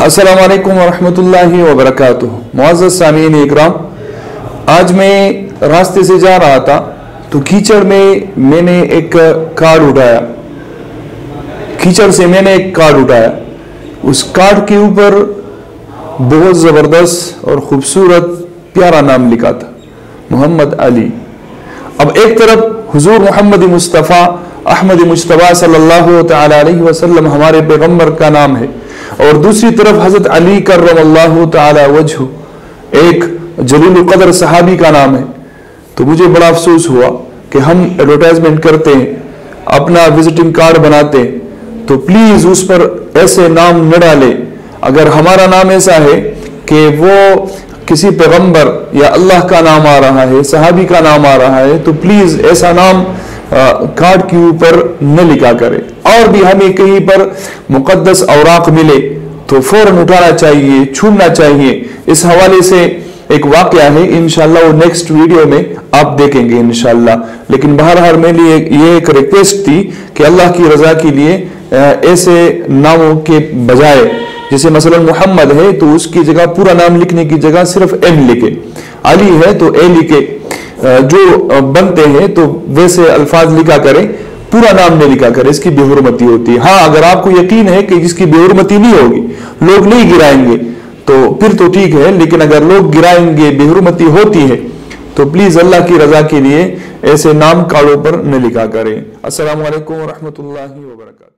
अस्सलामु अलैकुम वरहमतुल्लाहि वबरकातुहू। मुअज़्ज़ज़ सामीन इकराम, आज मैं रास्ते से जा रहा था तो कीचड़ में मैंने एक कार्ड उठाया। कीचड़ से मैंने एक कार्ड उठाया। उस कार्ड के ऊपर बहुत ज़बरदस्त और ख़ूबसूरत प्यारा नाम लिखा था, मोहम्मद अली। अब एक तरफ हुजूर मोहम्मद मुस्तफ़ा अहमद मुश्तबा सल्लल्लाहु तआला अलैहि वसल्लम हमारे पैगम्बर का नाम है, और दूसरी तरफ हजरत अली कर्रमल्लाहु तआला वजहु एक जलील कदर सहाबी का नाम है। तो मुझे बड़ा अफसोस हुआ कि हम एडवर्टाइजमेंट करते हैं, अपना विजिटिंग कार्ड बनाते हैं, तो प्लीज उस पर ऐसे नाम न डाले। अगर हमारा नाम ऐसा है कि वो किसी पैगंबर या अल्लाह का नाम आ रहा है, सहाबी का नाम आ रहा है, तो प्लीज ऐसा नाम कार्ड के ऊपर न लिखा करें। और भी हमें कहीं पर मुकद्दस औराक मिले तो फौरन उठाना चाहिए, छूना चाहिए। इस हवाले से एक वाकया है, इंशाल्लाह वो नेक्स्ट वीडियो में आप देखेंगे इंशाल्लाह। लेकिन बहरहाल मेरे लिए ये एक रिक्वेस्ट थी कि अल्लाह की रजा के लिए ऐसे नामों के बजाय, जैसे मसलन मोहम्मद है तो उसकी जगह पूरा नाम लिखने की जगह सिर्फ एम लिखे, अली है तो ए लिखे, जो बनते हैं तो वैसे अल्फाज लिखा करें, पूरा नाम नहीं लिखा करें, इसकी बेहुरमती होती है। हाँ, अगर आपको यकीन है कि इसकी बेहुरमती नहीं होगी, लोग नहीं गिराएंगे, तो फिर तो ठीक है। लेकिन अगर लोग गिराएंगे, बेहुरमती होती है, तो प्लीज अल्लाह की रजा के लिए ऐसे नाम कार्डों पर न लिखा करें। अस्सलामु अलैकुम व रहमतुल्लाहि व बरकातहू।